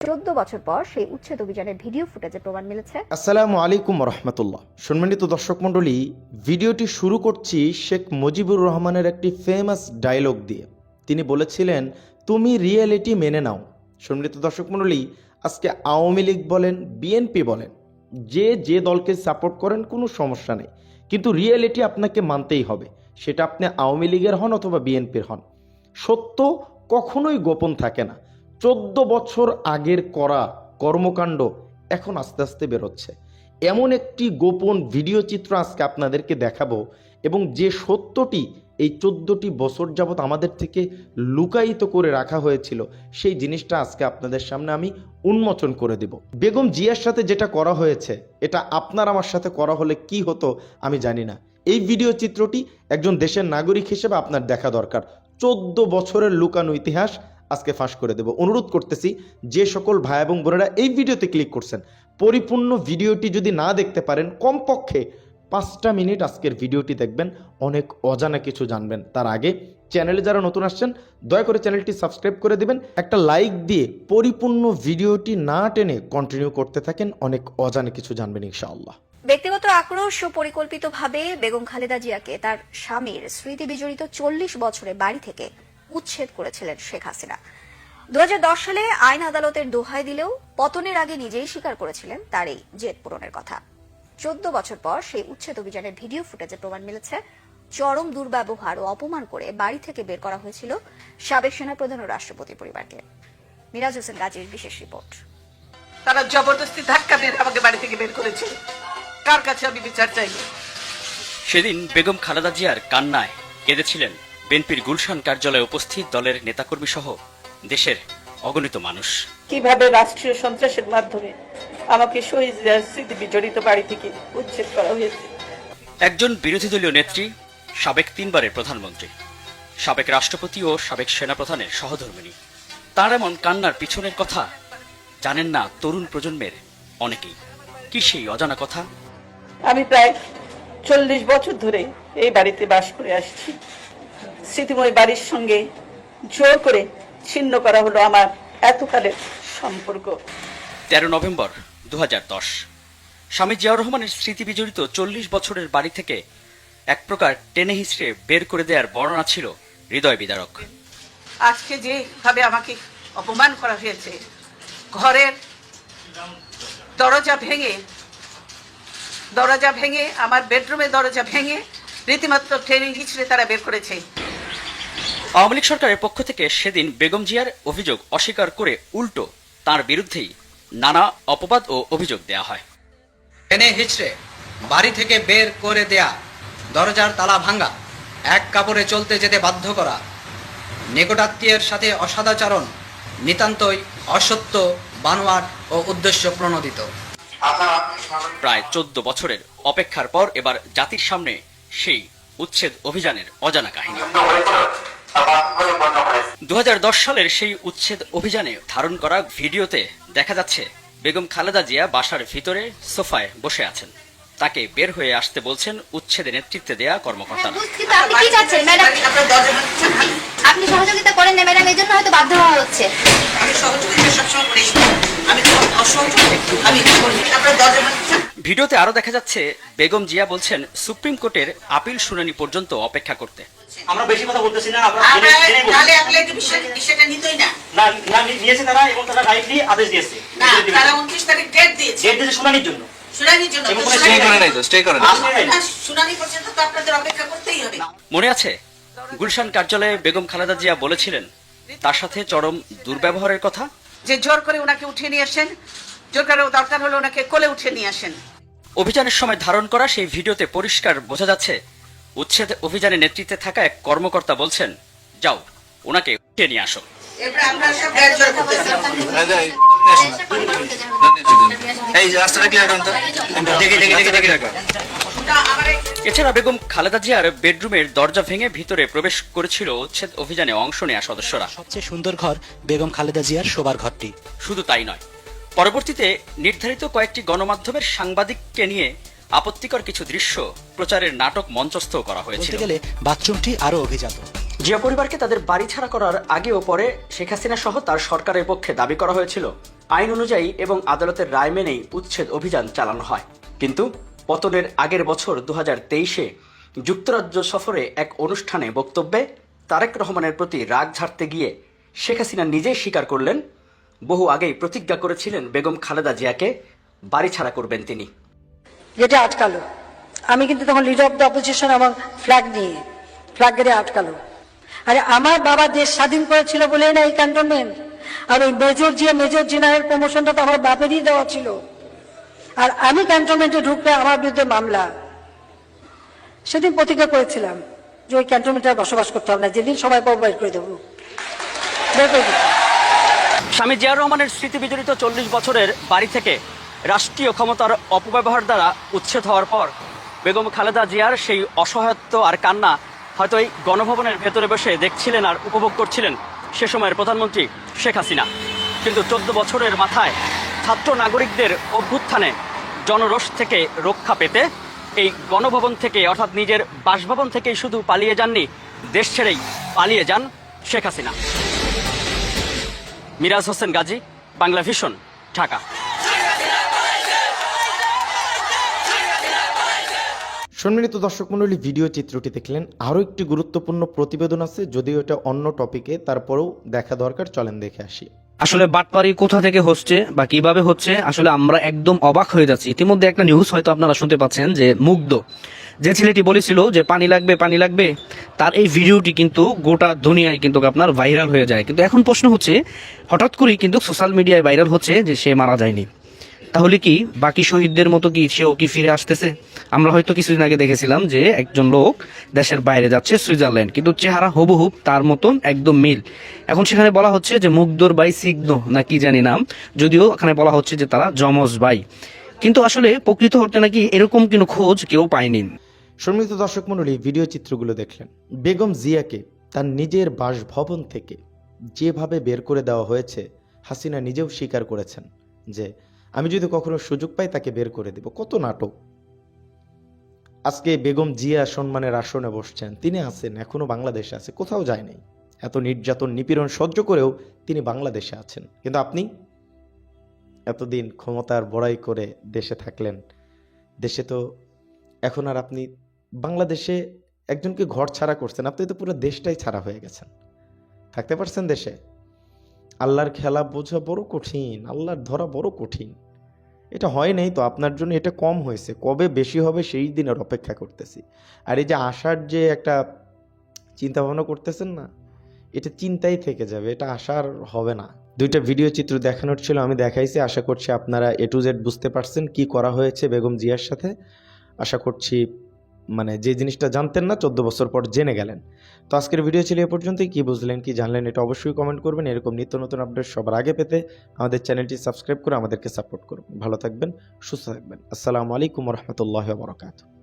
14 বছর পর সেই উচ্ছেদ অভিযানের ভিডিও ফুটেজে প্রমাণ মিলেছে। আসসালামু আলাইকুম রহমতুল্লাহ। সম্মানিত দর্শক মণ্ডলী, ভিডিওটি শুরু করছি শেখ মুজিবুর রহমানের একটি ফেমাস ডায়লগ দিয়ে। তিনি বলেছিলেন, তুমি রিয়েলিটি মেনে নাও। সম্মানিত দর্শক মণ্ডলী, আজকে আওয়ামী লীগ বলেন, বিএনপি বলেন, যে দলকে সাপোর্ট করেন কোনো সমস্যা নেই, কিন্তু রিয়েলিটি আপনাকে মানতেই হবে। সেটা আপনি আওয়ামী লীগের হন অথবা বিএনপির হন। সত্য কখনোই গোপন থাকে না। 14 বছর আগের করা কর্মকাণ্ড এখন আস্তে আস্তে বেরোচ্ছে। এমন একটি গোপন ভিডিও চিত্র আজকে আপনাদেরকে দেখাবো, এবং যে সত্যটি এই 14টি বছর যাবৎ আমাদের থেকে লুকায়িত করে রাখা হয়েছিল, সেই জিনিসটা আজকে আপনাদের সামনে আমি উন্মোচন করে দেব। বেগম জিয়ার সাথে যেটা করা হয়েছে, এটা আপনার আমার সাথে করা হলে কি হতো আমি জানি না। এই ভিডিও চিত্রটি একজন দেশের নাগরিক হিসেবে আপনার দেখা দরকার। 14 বছরের লুকানো ইতিহাস আজকে ফাঁস করে দেব। অনুরোধ করতেছি, যে সকল ভাই এবং বোনেরা এই ভিডিওতে ক্লিক করছেন, পরিপূর্ণ ভিডিওটি যদি না দেখতে পারেন, কমপক্ষে 5টা মিনিট আজকের ভিডিওটি দেখবেন, অনেক অজানা কিছু জানবেন। তার আগে চ্যানেলে যারা নতুন আসছেন, দয়া করে চ্যানেলটি সাবস্ক্রাইব করে দিবেন। একটা লাইক দিয়ে পরিপূর্ণ ভিডিওটি না টেনে কন্টিনিউ করতে থাকেন, অনেক অজানা কিছু জানবেন ইনশাআল্লাহ। ব্যক্তিগত আক্রোশ ও পরিকল্পিতভাবে বেগম খালেদা জিয়াকে তার স্বামীর স্মৃতি বিজড়িত 40 বছরের বাড়ি থেকে উচ্ছেদ করেছিলেন শেখ হাসিনা। 2010 সালে আইন আদালতের দোহাই দিলেও পতনের আগে নিজেই স্বীকার করেছিলেন তার এই জেদ পূরণের কথা। 14 বছর পর সেই উচ্ছেদ অভিযানের ভিডিও ফুটেজে প্রমাণ মিলেছে, চরম দুর্ব্যবহার ও অপমান করে বাড়ি থেকে বের করা হয়েছিল সাবেক সেনাপ্রধান ও রাষ্ট্রপতি পরিবারকে। মিরাজ হোসেন গাজীর বিশেষ রিপোর্ট। তারা জবরদস্তি ধাক্কা দিয়ে আমাকে বাড়ি থেকে বের করেছে। কার কাছে আমি বিচার চাইব? সেদিন বেগম খালেদা জিয়ার কান্নায় কেঁদেছিলেন বিএনপির গুলশান কার্যালয়ে উপস্থিত দলের নেতাকর্মী সহ দেশের অগণিত মানুষ। কিভাবে রাষ্ট্রীয় সন্ত্রাসের মাধ্যমে আমাকে শহীদ জিয়ার স্মৃতি বিজড়িত বাড়ি থেকে উচ্ছেদ করা হয়েছে। একজন বিরোধী দলীয় নেত্রী, সাবেক 3বারের প্রধানমন্ত্রী, সাবেক রাষ্ট্রপতি ও সাবেক সেনাপ্রধানের সহধর্মিণী, তার এমন কান্নার পিছনের কথা জানেন না তরুণ প্রজন্মের অনেকেই। কি সেই অজানা কথা? আমি প্রায় 40 বছর ধরে এই বাড়িতে বাস করে আসছি। স্মৃতিময় বাড়ির সঙ্গে জোর করে ছিন্ন করা হলো আমার এতকালের সম্পর্ক। 13 নভেম্বর 2010 স্বামী জিয়াউর রহমানের স্মৃতি বিজড়িত 40 বছরের বাড়ি থেকে এক প্রকার টেনে হিঁচড়ে বের করে দেওয়ার বর্ণনা ছিল হৃদয় বিদারক। আজকে যেভাবে আমাকে অপমান করা হয়েছে, ঘরের দরজা ভেঙে আমার বেডরুমের দরজা ভেঙে রীতিমাত্র টেনে হিঁচড়ে তারা বের করেছে। আওয়ামী লীগ সরকারের পক্ষ থেকে সেদিন বেগম জিয়ার অভিযোগ অস্বীকার করে উল্টো তার বিরুদ্ধেই নানা অপবাদ ও অভিযোগ দেয়া হয়। টেনে হিচড়ে বাড়ি থেকে বের করে দেয়া, দরজার তালা ভাঙা, এক কাপড়ে চলতে যেতে বাধ্য করা, নিকটাত্মীয়ের সাথে অসদাচরণ নিতান্তই অসত্য, বানোয়াট ও উদ্দেশ্য প্রণোদিত। প্রায় 14 বছরের অপেক্ষার পর এবার জাতির সামনে সেই উচ্ছেদ অভিযানের অজানা কাহিনী। 2010 সালের সেই উচ্ছেদ অভিযানে ধারণ করা ভিডিওতে দেখা যাচ্ছে বেগম খালেদা জিয়া বাসার ভিতরে সোফায় বসে আছেন। তাকে বের হয়ে আসতে বলছেন উচ্ছেদে নেতৃত্বে দেয়া কর্মকর্তারা। আপনি কি চাচ্ছেন ম্যাডাম? আপনি সহযোগিতা করেন না ম্যাডাম, এই জন্য হয়তো বাধ্য হওয়া হচ্ছে। আমি সহযোগিতা সবসময় করি, আমি অসহযোগ আমি করি। আপনার দরজা ভিডিওতে আরো দেখা যাচ্ছে বেগম জিয়া বলছেন সুপ্রিম কোর্টের আপিল শুনানি পর্যন্ত অপেক্ষা করতে। আমরা বেশি কথা বলতেছি না, আমরা তাহলে আপনি একটু বিষয়টা নিতই না। না নিয়েছে তারা, এবং তারা রাইটলি আদেশ দিয়েছে। না, তারা 29 তারিখ ডেট দিয়েছে। ডেট দিয়েছে শুনানির জন্য। শুনানির জন্য এবং কোনো স্টে করে নাই তো, স্টে করে নাই। শুনানি পর্যন্ত তো আপনাদের অপেক্ষা করতেই হবে। মনে আছে গুলশান কার্যালয়ে বেগম খালেদা জিয়া বলেছিলেন তার সাথে চরম দুর্ব্যবহারের কথা। যে জোর করে ওনাকে উঠিয়ে নিয়ে আসেন, জোর করে দরকার হলে ওনাকে কোলে উঠিয়ে নিয়ে আসেন। অভিযানের সময় ধারণ করা সেই ভিডিওতে পরিষ্কার বোঝা যাচ্ছে উচ্ছেদ অভিযানের নেতৃত্বে থাকা এক কর্মকর্তা বলছেন, যাও ওনাকে উঠিয়ে নিয়ে আসো। এরপর আপনারা সব গ্যাস জোর করতেছেন। এই রাস্তাটা ক্লিয়ার করুন তো। দেখি রাখো। এছাড়া বেগম খালেদা জিয়ার বেডরুমের দরজা ভেঙে ভিতরে প্রবেশ করেছিল উচ্ছেদ অভিযানে অংশ নেওয়া সদস্যরা। সবচেয়ে সুন্দর ঘর বেগম খালেদা জিয়ার শোবার ঘরটি। শুধু তাই নয়, পরবর্তীতে নির্ধারিত কয়েকটি গণমাধ্যমের সাংবাদিককে নিয়ে আপত্তিকর কিছু দৃশ্য প্রচারের নাটক মঞ্চস্থ করা হয়েছিল। বলতে গেলে বাথরুমটি আরো অভিজাত। জিয়া পরিবারকে তাদের বাড়ি ছাড়া করার আগে ও পরে শেখ হাসিনা সহ তার সরকারের পক্ষে দাবি করা হয়েছিল আইন অনুযায়ী এবং আদালতের রায় মেনেই উচ্ছেদ অভিযান চালানো হয়। কিন্তু পতনের আগের বছর 2023-এ যুক্তরাজ্য সফরে এক অনুষ্ঠানে বক্তব্যে তারেক রহমানের প্রতি রাগ ঝাড়তে গিয়ে শেখ হাসিনা নিজেই স্বীকার করলেন বহু আগেই প্রতিজ্ঞা করেছিলেন বেগম খালেদা জিয়াকে বাড়ি ছাড়া করবেন তিনি। গেটে আটকালো, আমি কিন্তু তখন লিডার অফ দ্য অপোজিশন এবং ফ্ল্যাগ গেটে আটকালো। আরে আমার বাবা দেশ স্বাধীন করেছিল বলেই না এই ক্যান্টনমেন্ট। আর ওই মেজর জেনারেল প্রমোশনটা তো আমার বাপেরই দেওয়া ছিল। আর আমি ক্যান্টনমেন্টে ঢুকলে আমার বিরুদ্ধে মামলা। সেদিন প্রতিজ্ঞা করেছিলাম যে ওই ক্যান্টনমেন্টে বসবাস করতে হবে না, যেদিন সবাই বের করে দেবো, বের করে দেবো। স্বামী জিয়াউর রহমানের স্মৃতি বিজড়িত 40 বছরের বাড়ি থেকে রাষ্ট্রীয় ক্ষমতার অপব্যবহার দ্বারা উচ্ছেদ হওয়ার পর বেগম খালেদা জিয়ার সেই অসহায়ত্ব আর কান্না হয়তো এই গণভবনের ভেতরে বসে দেখছিলেন আর উপভোগ করছিলেন সে সময়ের প্রধানমন্ত্রী শেখ হাসিনা। কিন্তু 14 বছরের মাথায় ছাত্র নাগরিকদের অভ্যুত্থানে জনরোষ থেকে রক্ষা পেতে এই গণভবন থেকে অর্থাৎ নিজের বাসভবন থেকেই শুধু পালিয়ে যাননি, দেশ ছেড়েই পালিয়ে যান শেখ হাসিনা। মিরাজ হোসেন গাজী, বাংলা ভিশন, ঢাকা। সম্মানিত দর্শক মণ্ডলী, ভিডিও চিত্রটি দেখলেন। আরও একটি গুরুত্বপূর্ণ প্রতিবেদন আছে, যদিও এটা অন্য টপিকে, তারপরেও দেখা দরকার, চলেন দেখে আসি। আসলে বাটপারি কোথা থেকে হচ্ছে বা কিভাবে হচ্ছে, আসলে আমরা একদম অবাক হয়ে যাচ্ছি। ইতিমধ্যে একটা নিউজ হয়তো আপনারা শুনতে পাচ্ছেন যে মুগ্ধ যে ছেলেটি বলেছিল যে পানি লাগবে, তার এই ভিডিওটি কিন্তু গোটা দুনিয়ায় কিন্তু আপনার ভাইরাল হয়ে যায়। কিন্তু এখন প্রশ্ন হচ্ছে, হঠাৎ করেই কিন্তু সোশ্যাল মিডিয়ায় ভাইরাল হচ্ছে যে সে মারা যায়নি। তাহলে কি বাকি শহীদদের মতো কি সেও কি ফিরে আসতেছে? আমরা হয়তো কিছুদিন আগে দেখেছিলাম যে একজন লোক দেশের বাইরে যাচ্ছে সুইজারল্যান্ড, কিন্তু চেহারা হুবহুব তার মতন একদম মিল। এখন সেখানে বলা হচ্ছে যে মুগ্ধর ভাই সিগ্ন না কি জানি নাম, যদিও এখানে বলা হচ্ছে যে তারা যমজ ভাই, কিন্তু আসলে প্রকৃত হতে নাকি এরকম কোনো খোঁজ কেউ পায়নি। সম্মানিত দর্শক মণ্ডলী, ভিডিও চিত্রগুলো দেখলেন। বেগম জিয়াকে তার নিজের বাসভবন থেকে যেভাবে বের করে দেওয়া হয়েছে, হাসিনা নিজেও স্বীকার করেছেন যে আমি যদি কখনো সুযোগ পাই তাকে বের করে দেব। কত নাটক! আজকে বেগম জিয়া সম্মানের আসনে বসছেন, তিনি আছেন, এখনো বাংলাদেশে আছে, কোথাও যায়নি। এত নির্যাতন নিপীড়ন সহ্য করেও তিনি বাংলাদেশে আছেন। কিন্তু আপনি এতদিন ক্ষমতার বড়াই করে দেশে থাকলেন, দেশে তো এখন আর আপনি বাংলাদেশে একজনকে ঘর ছাড়া করছেন, আপনি তো পুরো দেশটাই ছাড়া হয়ে গেছেন। থাকতে পারছেন দেশে? আল্লাহর খেলা বোঝা বড় কঠিন, আল্লাহর ধরা বড় কঠিন। এটা হয় নাই তো আপনার জন্য, এটা কম হয়েছে, কবে বেশি হবে সেই দিনের অপেক্ষা করতেছি। আর এই যে আসার যে একটা চিন্তা ভাবনা করতেছেন না, এটা চিন্তাই থেকে যাবে, এটা আসার হবে না। দুইটা ভিডিও চিত্র দেখানোর ছিল, আমি দেখাইছি। আশা করছি আপনারা A to Z বুঝতে পারছেন কি করা হয়েছে বেগম জিয়ার সাথে। আশা করছি মানে যে জিনিসটা জানতেন না 14 বছর পর জেনে গেলেন। তো আজকের ভিডিও ছিল এ পর্যন্তই। কি বুঝলেন, কি জানলেন, এটা অবশ্যই কমেন্ট করবেন। এরকম নিত্য নতুন আপডেট সবার আগে পেতে আমাদের চ্যানেলটি সাবস্ক্রাইব করে আমাদেরকে সাপোর্ট করুন। ভালো থাকবেন, সুস্থ থাকবেন। আসসালামু আলাইকুম ওয়া রাহমাতুল্লাহি ওয়া বারাকাতুহু।